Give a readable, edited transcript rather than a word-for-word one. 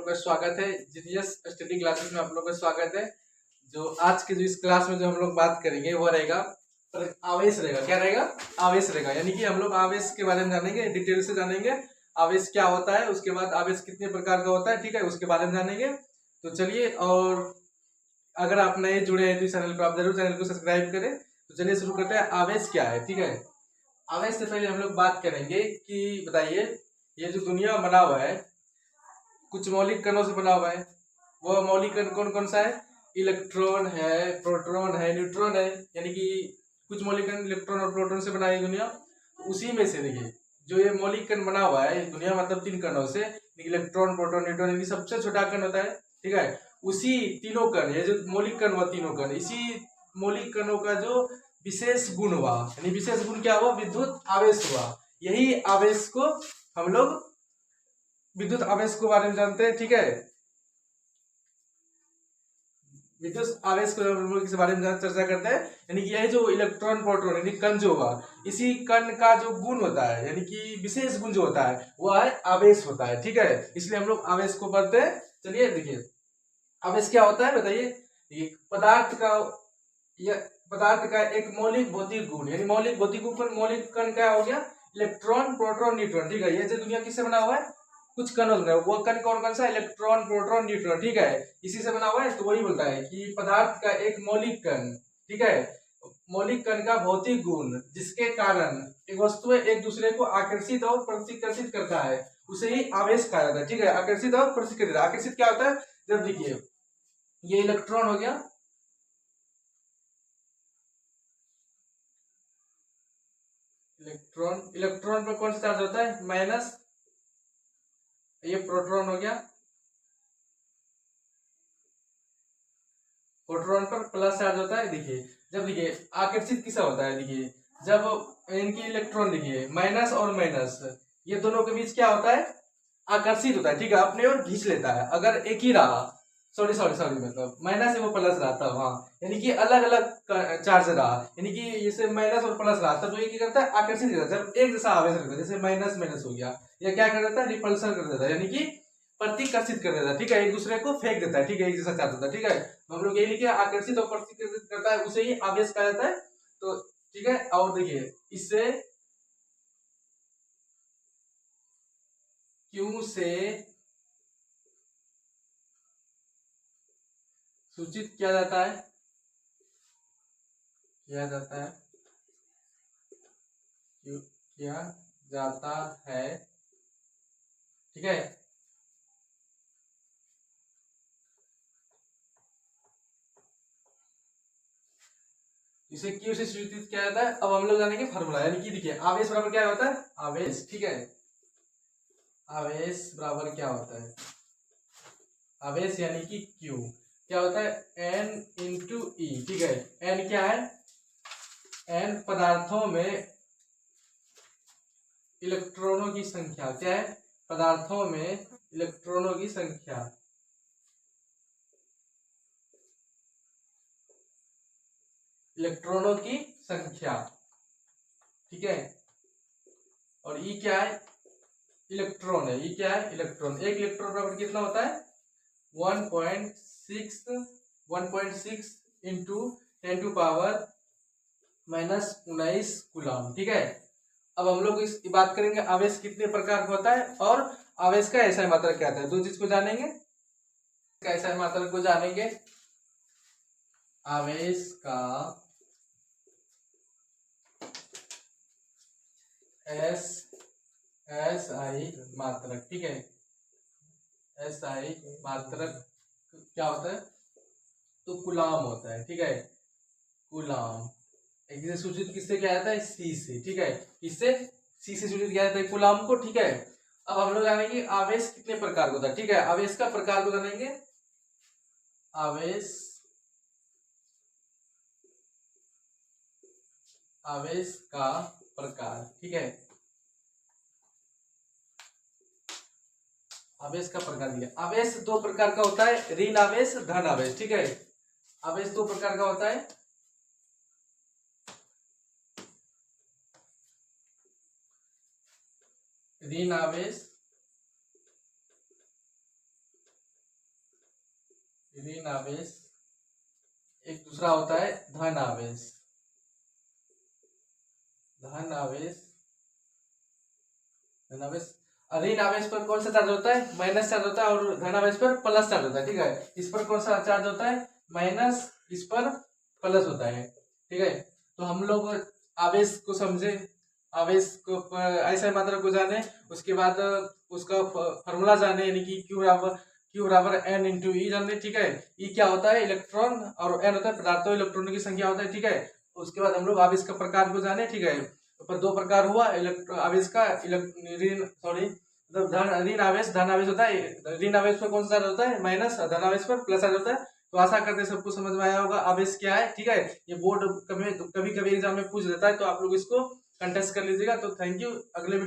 लोग का स्वागत है। जीनियस स्टडी क्लासेस में आप लोग का स्वागत है। जो आज के जो इस क्लास में जो हम लोग बात करेंगे वो रहेगा आवेश रहेगा। क्या रहेगा? आवेश रहेगा। यानी कि हम लोग आवेश के बारे में जानेंगे, डिटेल से जानेंगे आवेश क्या होता है, उसके बाद आवेश कितने प्रकार का होता है, ठीक है, उसके बारे में जानेंगे। तो चलिए, और अगर आप नए जुड़े हैं तो इस चैनल पर आप जरूर चैनल को सब्सक्राइब करें। तो चलिए शुरू करते हैं। आवेश क्या है, ठीक है। आवेश से पहले हम लोग बात करेंगे कि बताइए, ये जो दुनिया बना हुआ है कुछ मौलिक कणों से बना हुआ है। वो मौलिक कण कौन कौन सा है? इलेक्ट्रॉन है, प्रोटॉन है, न्यूट्रॉन है। यानी कि कुछ मौलिक कण इलेक्ट्रॉन और प्रोटॉन से बना है दुनिया। तो उसी में से देखिए, जो ये मौलिक कण बना हुआ है दुनिया, मतलब 3 कणों से, इलेक्ट्रॉन, प्रोटॉन, न्यूट्रॉन। यानी सबसे छोटा कण होता है, ठीक है। उसी तीनों कण, ये जो मौलिक कण हुआ, तीनों कण, इसी मौलिक कणों का जो विशेष गुण हुआ, यानी विशेष गुण क्या हुआ? विद्युत आवेश हुआ। यही आवेश को हम लोग विद्युत आवेश के बारे में जानते हैं, ठीक है। विद्युत आवेश के बारे में चर्चा करते हैं। यानी कि यह जो इलेक्ट्रॉन, प्रोटॉन, यानी कण जो हुआ, इसी कण का जो गुण होता है, यानी कि विशेष गुण जो होता है वह है आवेश होता है, ठीक है। इसलिए हम लोग आवेश को पढ़ते हैं। चलिए देखिए, आवेश क्या होता है बताइए। पदार्थ का एक मौलिक भौतिक गुण, यानी मौलिक भौतिक गुण, मौलिक कण क्या हो गया? इलेक्ट्रॉन, प्रोटॉन, न्यूट्रॉन, ठीक है। ये जो दुनिया किससे बना हुआ है? कुछ कणों से। वो कण कौन कौन सा? इलेक्ट्रॉन, प्रोटॉन, न्यूट्रॉन, ठीक है। इसी से बना हुआ है। तो वही बोलता है कि पदार्थ का एक मौलिक कण, ठीक है, मौलिक कण का भौतिक गुण जिसके कारण एक वस्तु एक दूसरे को आकर्षित और प्रतिकर्षित करता है, उसे ही आवेश कहा जाता है, ठीक है। आकर्षित और प्रतिकर्षित। आकर्षित क्या होता है? जब देखिए, ये इलेक्ट्रॉन हो गया, इलेक्ट्रॉन पर कौन सा चार्ज होता है? माइनस। ये प्रोटॉन हो गया, प्रोटॉन पर प्लस चार्ज होता है। देखिए, जब देखिए आकर्षित किसा होता है, देखिए जब इनकी इलेक्ट्रॉन, देखिए माइनस और माइनस, ये दोनों के बीच क्या होता है? आकर्षित होता है, ठीक है, अपने ओर खींच लेता है। अगर एक ही रहा, सॉरी सॉरी सॉरी, मतलब माइनस है वो प्लस रहा तब, हाँ, यानी कि अलग अलग चार्ज रहा, यानी कि जैसे माइनस और प्लस रहा तब, तो ये क्या करता है? आकर्षित करता है। जब एक जैसा आवेश रहता है, जैसे माइनस माइनस हो गया, या क्या कर देता है? रिपल्सन कर देता है, यानी कि प्रतिकर्षित कर देता है, ठीक है, एक दूसरे को फेंक देता है, ठीक है, एक जैसा चार्ज होता है, ठीक है। हम लोग यही लिखे, आकर्षित और प्रतिकर्षित करता है, उसे ही आवेश कहा जाता है। तो ठीक है, और देखिए इससे क्यू से सूचित किया जाता है, किया जाता है, किया जाता है, ठीक है। इसे क्यू से सूचित किया जाता है। अब हम लोग जानेंगे फॉर्मूला, यानी कि देखिए आवेश बराबर क्या होता है? आवेश, ठीक है, आवेश बराबर क्या होता है? आवेश यानी कि क्यू क्या होता है? एन इंटू ई, ठीक है। एन क्या है? एन पदार्थों में इलेक्ट्रॉनों की संख्या, क्या है? पदार्थों में इलेक्ट्रॉनों की संख्या, इलेक्ट्रॉनों की संख्या, ठीक है। और ई क्या है? इलेक्ट्रॉन है। ई क्या है? इलेक्ट्रॉन। एक इलेक्ट्रॉन बराबर कितना होता है? 1.6 इंटू 10⁻⁻⁹ कूलम, ठीक है। अब हम लोग इस बात करेंगे आवेश कितने प्रकार का होता है और आवेश का ऐसा मात्रक क्या होता है। दो चीज को जानेंगे, ऐसा मात्रक को जानेंगे, आवेश का एसआई मात्रक, ठीक है। एसआई मात्रक क्या होता है? तो कूलम होता है, ठीक है। कूलम एक से सूचित किससे किया जाता है? सी से, ठीक है। इससे सी से सूचित किया जाता है कूलम को, ठीक है। अब हम लोग जानेंगे आवेश कितने प्रकार का होता है, ठीक है। आवेश का प्रकार को जानेंगे, आवेश, आवेश का प्रकार, ठीक है। आवेश का प्रकार दिया। आवेश दो प्रकार का होता है, ऋण आवेश, धन आवेश, ठीक है। आवेश दो प्रकार का होता है, ऋण आवेश ऋण आवेश, एक दूसरा होता है धन आवेश। धन आवेश, धन आवेश, ऋण आवेश पर कौन सा चार्ज होता है? माइनस चार्ज होता है, और धन आवेश पर प्लस चार्ज होता है। ठीक है, इस पर कौन सा चार्ज होता है? माइनस, इस पर प्लस होता है। ठीक है, तो हम लोग आवेश को समझे, आवेश को ऐसा मात्रा को जाने, उसके बाद उसका फॉर्मूला जाने, यानी कि क्यू बराबर एन इंटू ई जाने। ठीक है, ई क्या होता है? इलेक्ट्रॉन, और एन होता है पदार्थों इलेक्ट्रॉनों की संख्या होता है। ठीक है, उसके बाद हम लोग आवेश का प्रकार को जाने। ठीक है, तो दो प्रकार हुआ आवेश का, ऋण सॉरी मतलब ऋण आवेश, धन आवेश होता है। ऋण आवेश पर कौन सा चार्ज होता है? माइनस, धन आवेश पर प्लस चार्ज होता है। तो आशा करते हैं सबको समझ में आया होगा आवेश क्या है। ठीक है, ये बोर्ड कभी कभी एग्जाम में पूछ देता है, तो आप लोग इसको कंटेस्ट कर लीजिएगा। तो थैंक यू, अगले वीडियो